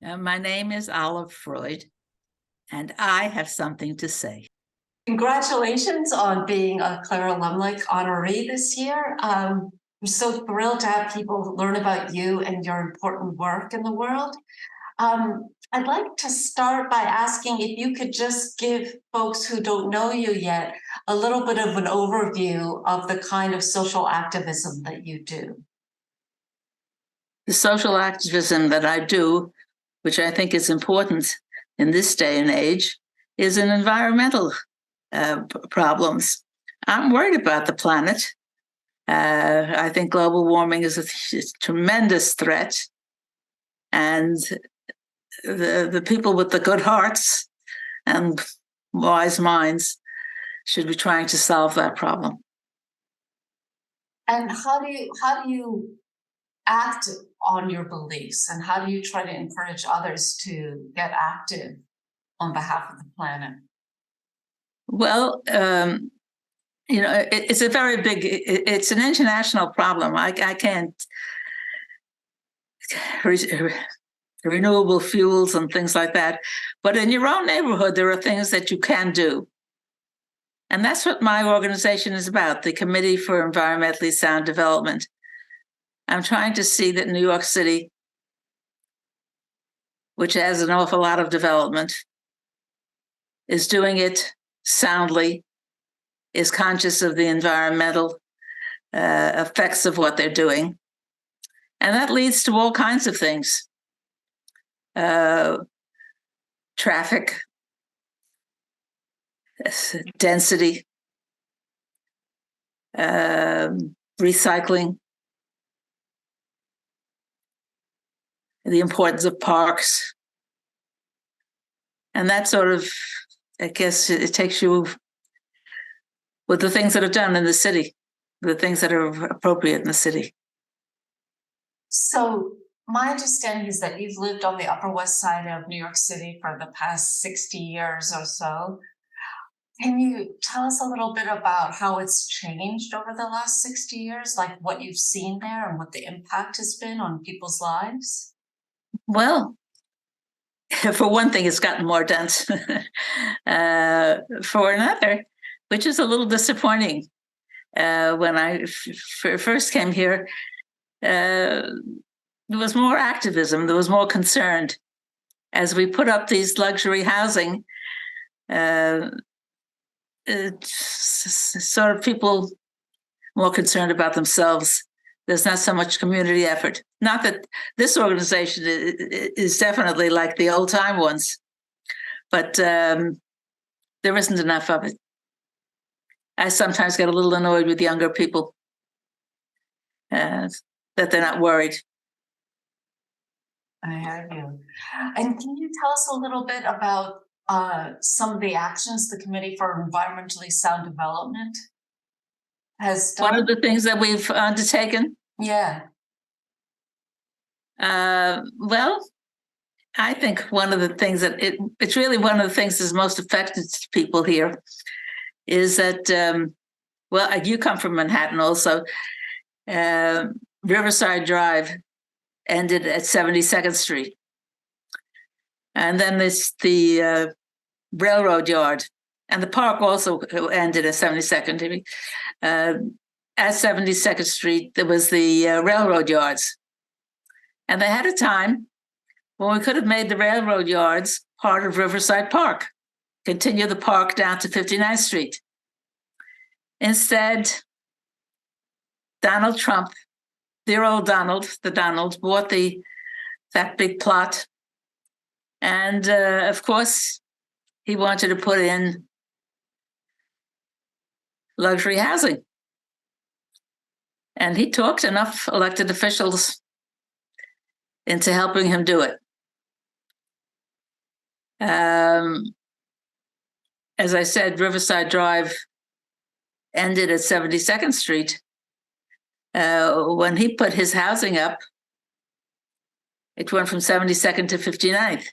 My name is Olive Freud, and I have something to say. Congratulations on being a Clara Lemlich honoree this year. I'm so thrilled to have people learn about you and your important work in the world. I'd like to start by asking if you could just give folks who don't know you yet a little bit of an overview of the kind of social activism that you do. The social activism that I do, which I think is important in this day and age, is in environmental problems. I'm worried about the planet. I think global warming is a tremendous threat, and the people with the good hearts and wise minds should be trying to solve that problem. And how do you act on your beliefs, and how do you try to encourage others to get active on behalf of the planet? Well, it's a very big, it's an international problem. I can't, renewable fuels and things like that. But in your own neighborhood, there are things that you can do. And that's what my organization is about, the Committee for Environmentally Sound Development. I'm trying to see that New York City, which has an awful lot of development, is doing it soundly, is conscious of the environmental effects of what they're doing. And that leads to all kinds of things. Traffic, density, recycling, the importance of parks. And that sort of, I guess, it takes you with the things that are done in the city, the things that are appropriate in the city. So my understanding is that you've lived on the Upper West Side of New York City for the past 60 years or so. Can you tell us a little bit about how it's changed over the last 60 years, like what you've seen there and what the impact has been on people's lives? Well, for one thing, it's gotten more dense. For another, which is a little disappointing, when I first came here, there was more activism, there was more concern. As we put up these luxury housing, it's sort of people more concerned about themselves. There's not so much community effort. Not that this organization is definitely like the old time ones, but there isn't enough of it. I sometimes get a little annoyed with younger people that they're not worried. I hear you. And can you tell us a little bit about some of the actions the Committee for Environmentally Sound Development has done? One of the things that we've undertaken? Yeah. Well, I think one of the things that it's really one of the things that's most affected people here is that, well, you come from Manhattan also. Riverside Drive ended at 72nd Street. And then there's the railroad yard, and the park also ended at 72nd. At 72nd Street, there was the railroad yards. And they had a time when we could have made the railroad yards part of Riverside Park, continue the park down to 59th Street. Instead, Donald Trump, dear old Donald, bought that big plot. And of course, he wanted to put in luxury housing. And he talked enough elected officials into helping him do it. As I said, Riverside Drive ended at 72nd Street. When he put his housing up, it went from 72nd to 59th.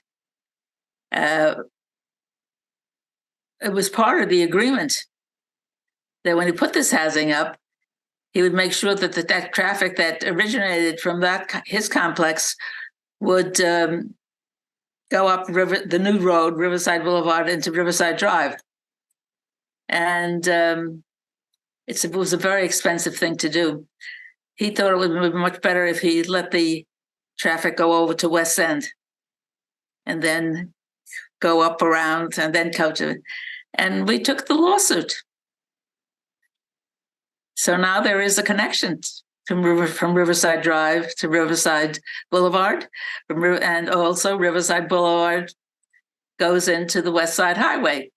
It was part of the agreement that when he put this housing up, he would make sure that that traffic that originated from his complex would go up the new road, Riverside Boulevard, into Riverside Drive. And it was a very expensive thing to do. He thought it would be much better if he let the traffic go over to West End and then go up around and then go to it. And we took the lawsuit. So now there is a connection from Riverside Drive to Riverside Boulevard, and also Riverside Boulevard goes into the West Side Highway.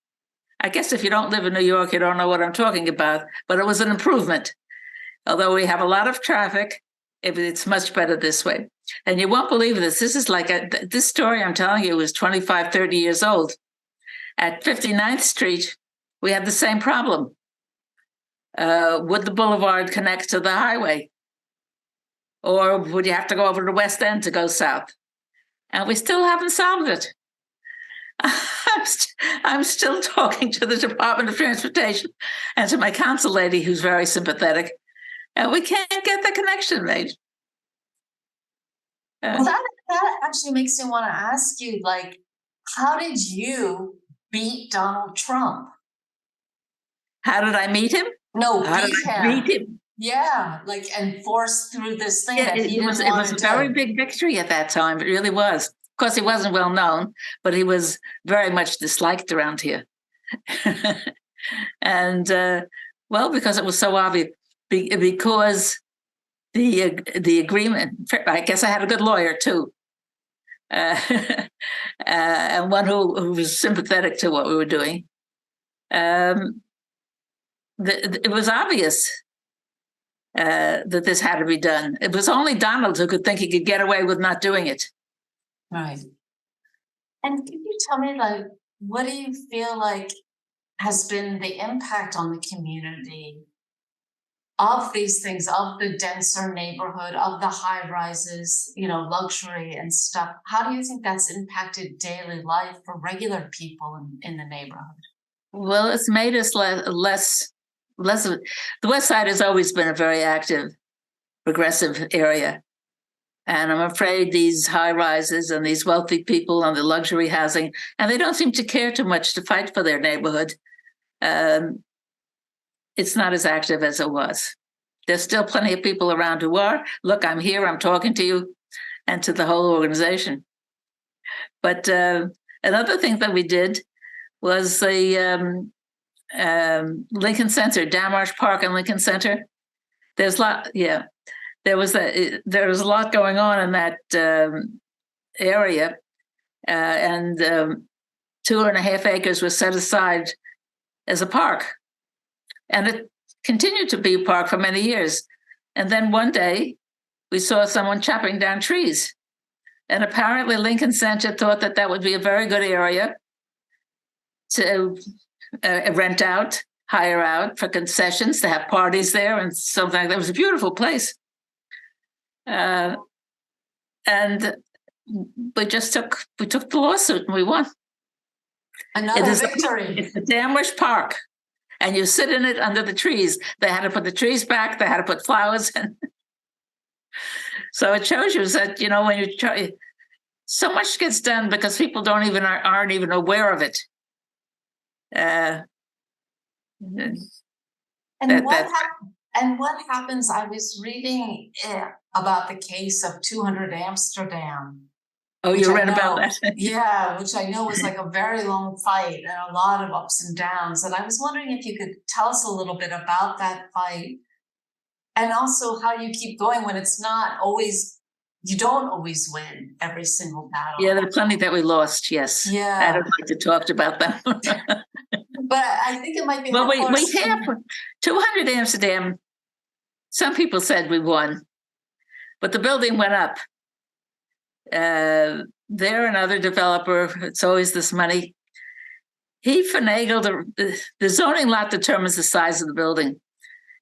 I guess if you don't live in New York, you don't know what I'm talking about, but it was an improvement. Although we have a lot of traffic, it's much better this way. And you won't believe this. This is like this story I'm telling you is 25, 30 years old. At 59th Street, we had the same problem. Would the boulevard connect to the highway? Or would you have to go over to West End to go south? And we still haven't solved it. I'm still talking to the Department of Transportation and to my council lady, who's very sympathetic, and we can't get the connection made. Well, that actually makes me want to ask you, like, how did you beat Donald Trump? How did I meet him? No, How did I beat him? Yeah, like, and force through this thing that he it was a very big victory at that time. It really was. Of course, he wasn't well known, but he was very much disliked around here. And well, because it was so obvious, because the agreement. I guess I had a good lawyer too, and one who was sympathetic to what we were doing. It was obvious that this had to be done. It was only Donald who could think he could get away with not doing it. Right. And can you tell me, like, what do you feel like has been the impact on the community of these things, of the denser neighborhood, of the high rises, luxury and stuff? How do you think that's impacted daily life for regular people in the neighborhood? Well, it's made us less. The West Side has always been a very active, progressive area. And I'm afraid these high rises and these wealthy people on the luxury housing, and they don't seem to care too much to fight for their neighborhood. It's not as active as it was. There's still plenty of people around who are. Look, I'm here, I'm talking to you and to the whole organization. But another thing that we did was the Lincoln Center, Dammarsh Park and Lincoln Center. There's a lot, yeah. There was a lot going on in that area, and 2.5 acres was set aside as a park, and it continued to be a park for many years. And then one day, we saw someone chopping down trees, and apparently Lincoln Center thought that would be a very good area to rent out, hire out for concessions, to have parties there and something like that. It was a beautiful place. And we took the lawsuit and we won. Another victory. It's the Dammarsh Park, and you sit in it under the trees. They had to put the trees back. They had to put flowers in. So it shows you that when you try, so much gets done because people aren't even aware of it. And what happens? I was reading about the case of 200 Amsterdam. Oh, you read about that? Yeah, which I know was like a very long fight and a lot of ups and downs. And I was wondering if you could tell us a little bit about that fight, and also how you keep going when you don't always win every single battle. Yeah, there are plenty that we lost, yes. Yeah. I don't like to talk about them. But I think it might be. Well, we have 200 Amsterdam. Some people said we won, but the building went up. They're another developer. It's always this money. He finagled the zoning lot determines the size of the building,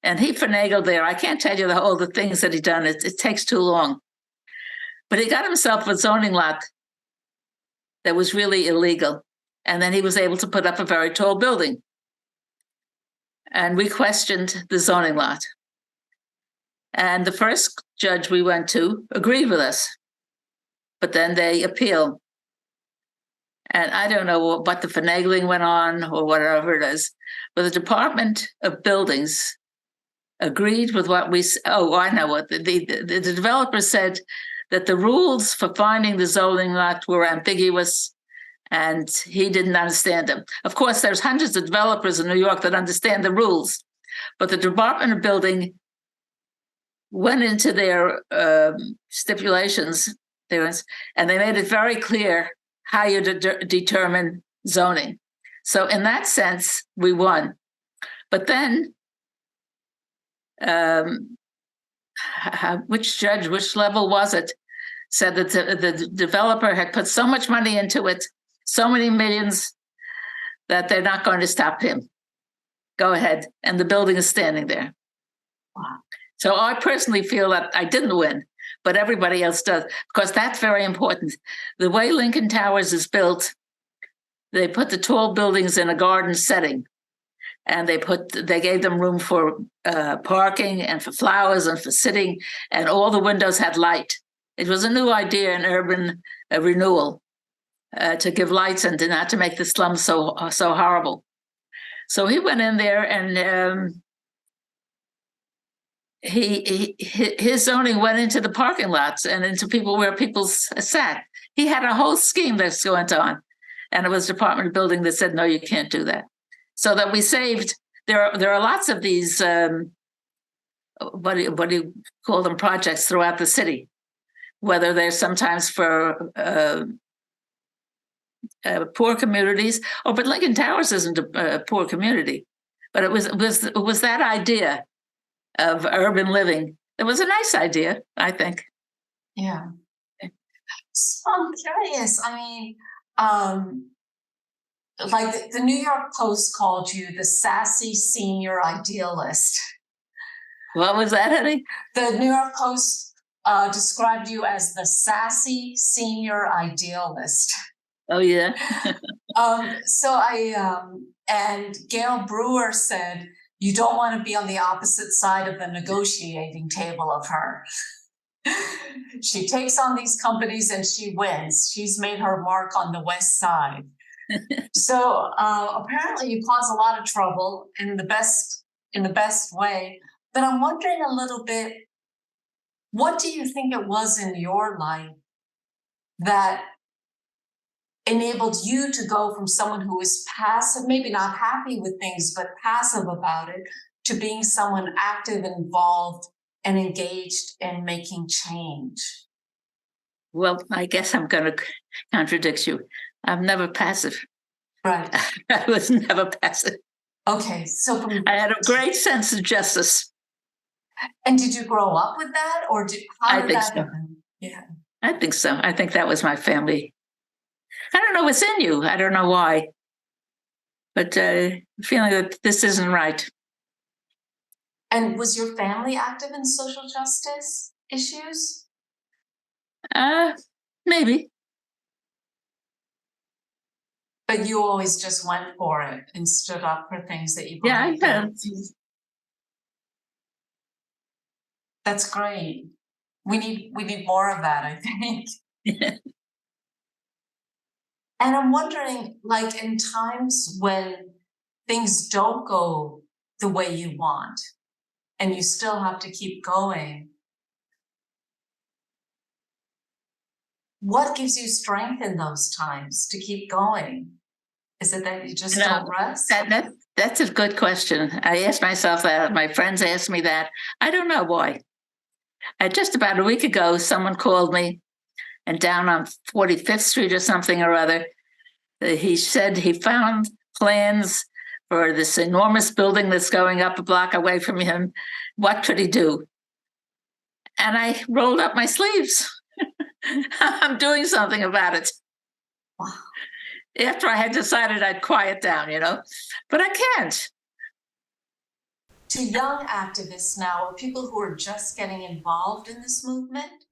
and he finagled there. I can't tell you all the things that he done. It takes too long. But he got himself a zoning lot that was really illegal, and then he was able to put up a very tall building. And we questioned the zoning lot. And the first judge we went to agreed with us, but then they appealed. And I don't know what the finagling went on or whatever it is, but the Department of Buildings agreed with what we, I know what the developer said, that the rules for finding the zoning lot were ambiguous and he didn't understand them. Of course, there's hundreds of developers in New York that understand the rules, but the Department of Building went into their stipulations, and they made it very clear how you determine zoning. So in that sense, we won. But then, which judge, which level was it, said that the developer had put so much money into it, so many millions, that they're not going to stop him. Go ahead. And the building is standing there. Wow. So I personally feel that I didn't win, but everybody else does, because that's very important. The way Lincoln Towers is built, they put the tall buildings in a garden setting, and they gave them room for parking and for flowers and for sitting, and all the windows had light. It was a new idea in urban renewal, to give lights and not to make the slums so horrible. So he went in there, and his zoning went into the parking lots and into where people sat. He had a whole scheme that's going on, and it was Department of Building that said, no, you can't do that. So that we saved. There are lots of these what do you call them, projects throughout the city, whether they're sometimes for poor communities, but Lincoln Towers isn't a poor community, but it was that idea of urban living. It was a nice idea, I think. Yeah. So I'm curious. I mean, like the New York Post called you the sassy senior idealist. What was that, honey? The New York Post described you as the sassy senior idealist. Oh, yeah. And Gail Brewer said, you don't want to be on the opposite side of the negotiating table of her. She takes on these companies and she wins. She's made her mark on the West Side. So apparently you cause a lot of trouble in the best way. But I'm wondering a little bit, what do you think it was in your life that enabled you to go from someone who is passive, maybe not happy with things, but passive about it, to being someone active, involved, and engaged in making change? Well, I guess I'm going to contradict you. I'm never passive. Right. I was never passive. Okay. So I had a great sense of justice. And did you grow up with that, or how did that happen? Yeah. I think so. I think that was my family. I don't know what's in you. I don't know why. But feeling that this isn't right. And was your family active in social justice issues? Maybe. But you always just went for it and stood up for things that you believed in. That's great. We need more of that, I think. And I'm wondering, like, in times when things don't go the way you want and you still have to keep going, what gives you strength in those times to keep going? Is it that you just don't rest? That's a good question. I asked myself that. My friends asked me that. I don't know why. Just about a week ago, someone called me, and down on 45th Street or something or other, he said he found plans for this enormous building that's going up a block away from him. What could he do? And I rolled up my sleeves. I'm doing something about it. Wow. After I had decided I'd quiet down, but I can't. To young activists now, or people who are just getting involved in this movement,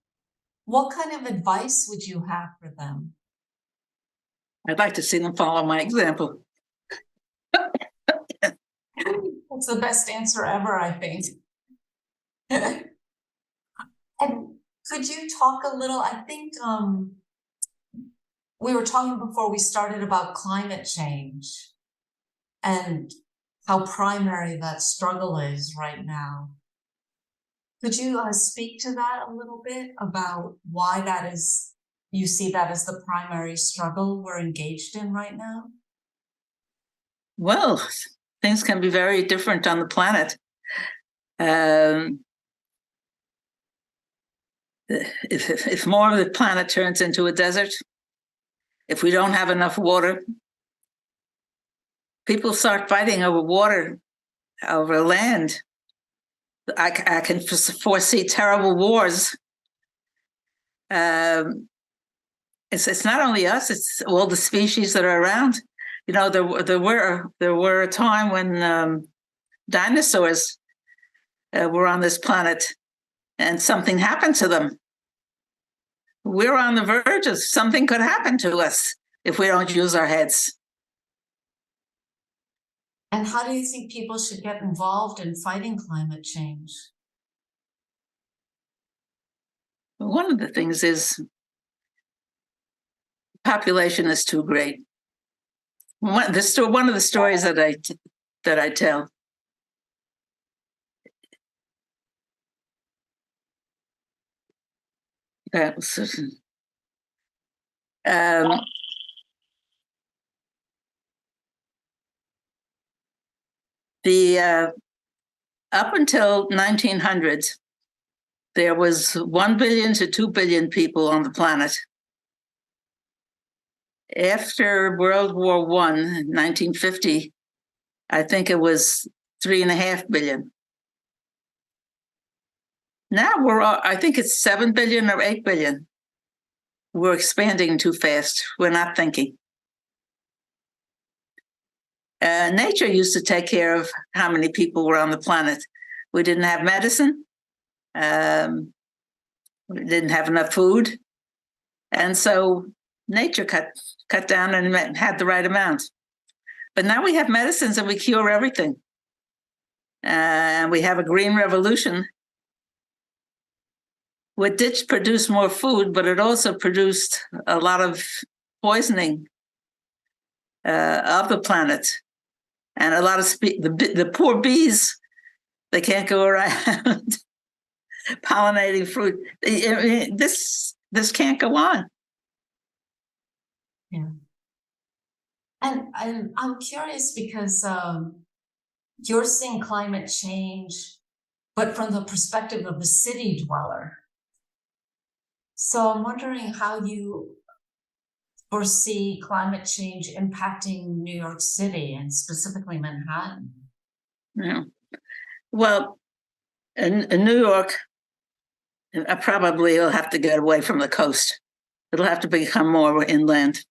what kind of advice would you have for them? I'd like to see them follow my example. That's the best answer ever, I think. And could you talk a little, I think we were talking before we started about climate change and how primary that struggle is right now. Could you speak to that a little bit about why that is, you see that as the primary struggle we're engaged in right now? Well, things can be very different on the planet. If more of the planet turns into a desert, if we don't have enough water, people start fighting over water, over land. I can foresee terrible wars. It's not only us; it's all the species that are around. You know, there were a time when dinosaurs were on this planet, and something happened to them. We're on the verge of something could happen to us if we don't use our heads. And how do you think people should get involved in fighting climate change? One of the things is population is too great. One of the stories that I tell. Um, up until 1900s, there was 1 billion to 2 billion people on the planet. After World War I, 1950, I think it was 3.5 billion. Now I think it's 7 billion or 8 billion. We're expanding too fast. We're not thinking. Nature used to take care of how many people were on the planet. We didn't have medicine. We didn't have enough food. And so nature cut down and had the right amount. But now we have medicines and we cure everything. And we have a green revolution, which did produce more food, but it also produced a lot of poisoning of the planet. And a lot of the poor bees, they can't go around pollinating fruit. This can't go on. Yeah. And I'm curious because you're seeing climate change, but from the perspective of a city dweller. So I'm wondering how you foresee climate change impacting New York City and specifically Manhattan. Yeah. Well, in New York, probably it'll have to get away from the coast. It'll have to become more inland.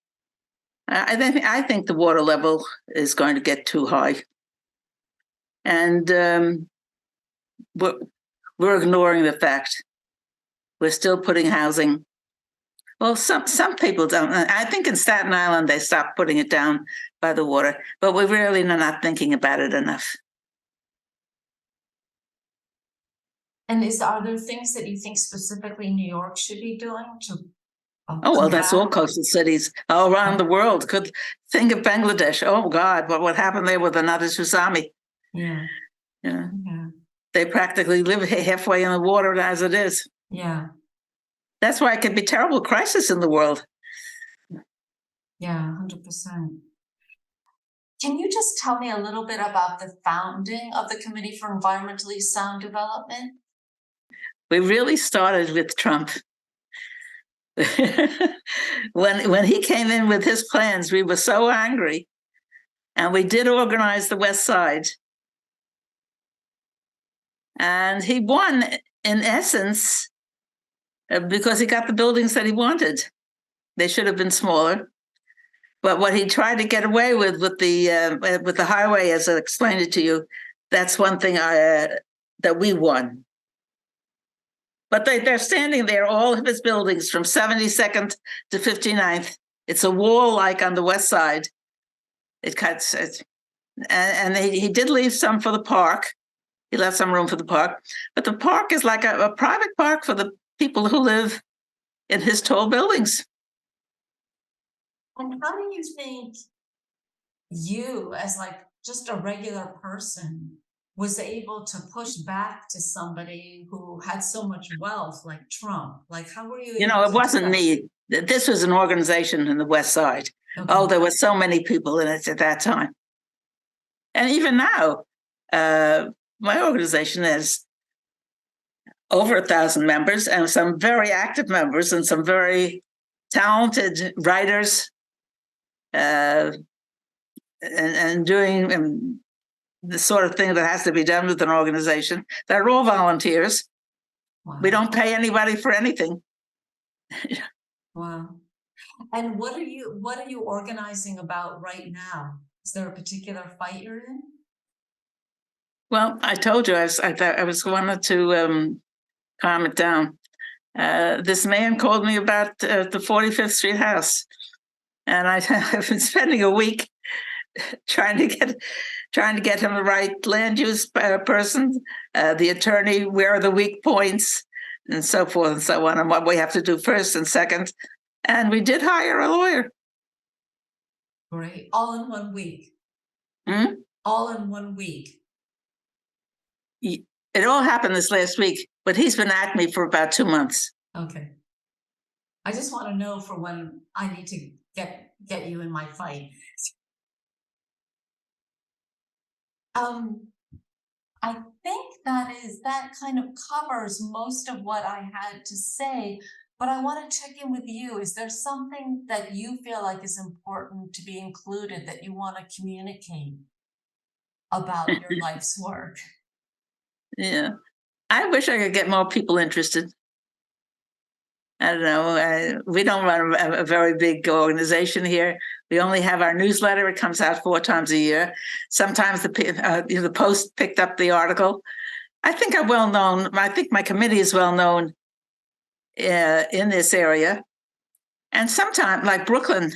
I think the water level is going to get too high. And we're ignoring the fact. We're still putting housing. Well, some people don't. I think in Staten Island, they stopped putting it down by the water, but we're really not thinking about it enough. And are there things that you think specifically New York should be doing to? Oh, well, that's all coastal cities all around the world. Could think of Bangladesh. Oh, God, what happened there with another tsunami? Yeah. Yeah. They practically live halfway in the water as it is. Yeah. That's why it could be terrible crisis in the world. Yeah, 100%. Can you just tell me a little bit about the founding of the Committee for Environmentally Sound Development? We really started with Trump. When he came in with his plans, we were so angry, and we did organize the West Side. And he won, in essence, because he got the buildings that he wanted. They should have been smaller. But what he tried to get away with the highway, as I explained it to you, that's one thing that we won. But they're standing there, all of his buildings from 72nd to 59th. It's a wall like on the West Side. It cuts it. And he did leave some for the park. He left some room for the park. But the park is like a private park for the people who live in his tall buildings. And how do you think you, as like just a regular person, was able to push back to somebody who had so much wealth like Trump? Like, how were you able It to do wasn't that? me. This was an organization in the West Side. Okay. Oh, there were so many people in it at that time. And even now, my organization has over 1,000 members and some very active members and some very talented writers and doing the sort of thing that has to be done with an organization. They're all volunteers. Wow. We don't pay anybody for anything. Wow. And what are you organizing about right now? Is there a particular fight you're in? Well, I told you I was wanted to calm it down. This man called me about the 45th Street house, and I've been spending a week trying to get him the right land use person, the attorney, where are the weak points, and so forth and so on, and what we have to do first and second. And we did hire a lawyer. Great. All in 1 week. Hmm? All in 1 week. It all happened this last week, but he's been at me for about 2 months. Okay. I just want to know for when I need to get you in my fight. I think that kind of covers most of what I had to say, but I want to check in with you. Is there something that you feel like is important to be included that you want to communicate about your life's work? Yeah. I wish I could get more people interested. I don't know. We don't run a very big organization here. We only have our newsletter. It comes out 4 times a year. Sometimes the Post picked up the article. I think I'm well known. I think my committee is well known in this area. And sometimes, like Brooklyn,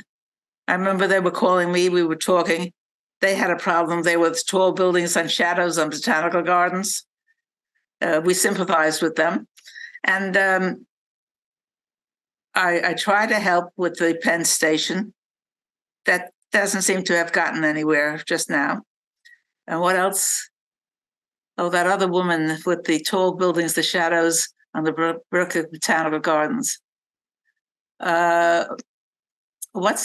I remember they were calling me. We were talking. They had a problem there with tall buildings and shadows on botanical gardens. We sympathized with them. And I try to help with the Penn Station. That doesn't seem to have gotten anywhere just now. And what else? Oh, that other woman with the tall buildings, the shadows on the Berkeley Botanical Gardens. What's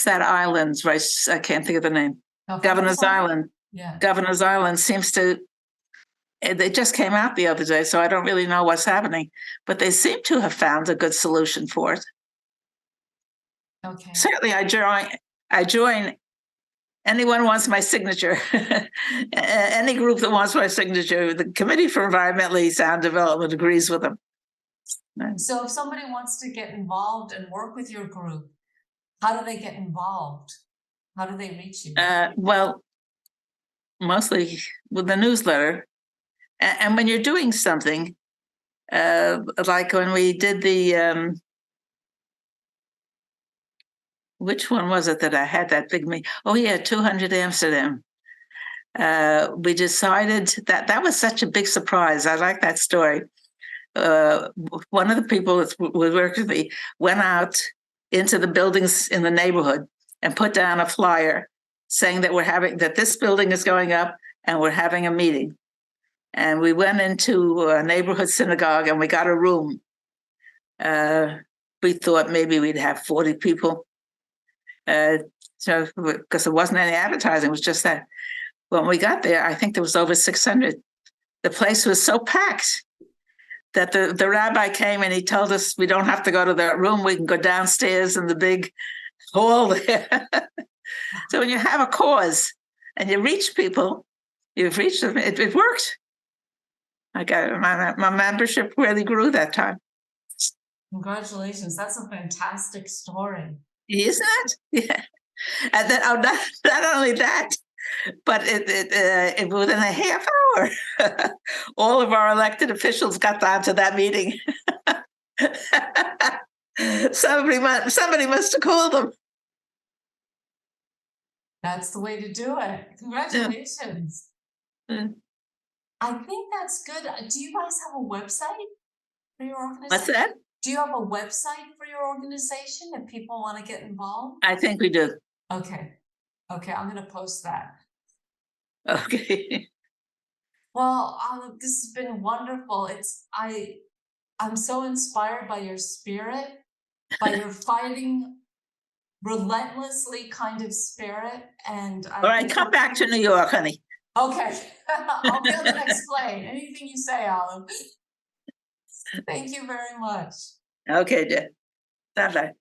that island? Right, I can't think of the name. Governor's Island. Yeah. Governor's Island seems to. They just came out the other day, so I don't really know what's happening. But they seem to have found a good solution for it. Okay. Certainly, I join. Anyone wants my signature. Any group that wants my signature, the Committee for Environmentally Sound Development agrees with them. So if somebody wants to get involved and work with your group, how do they get involved? How do they reach you? Well, mostly with the newsletter. And when you're doing something, like when we did the, which one was it that I had that big meeting? Oh yeah, 200 Amsterdam. We decided that was such a big surprise. I like that story. One of the people that was working with me went out into the buildings in the neighborhood and put down a flyer saying that this building is going up and we're having a meeting. And we went into a neighborhood synagogue and we got a room. We thought maybe we'd have 40 people. So because there wasn't any advertising, it was just that. When we got there, I think there was over 600. The place was so packed that the rabbi came and he told us we don't have to go to that room. We can go downstairs in the big hall there. So when you have a cause and you reach people, you've reached them. It worked. I got my membership really grew that time. Congratulations. That's a fantastic story. Isn't it? Yeah. And then not only that, but it within a half hour, all of our elected officials got down to that meeting. Somebody must have called them. That's the way to do it. Congratulations. Yeah. I think that's good. Do you guys have a website for your organization? What's that? Do you have a website for your organization if people want to get involved? I think we do. Okay. Okay, I'm going to post that. Okay. Well, this has been wonderful. I'm so inspired by your spirit, by your fighting relentlessly kind of spirit. And All right, come back to New York, honey. Okay, I'll be on the next plane. Anything you say, Olive. Thank you very much. Okay, dear. Bye-bye.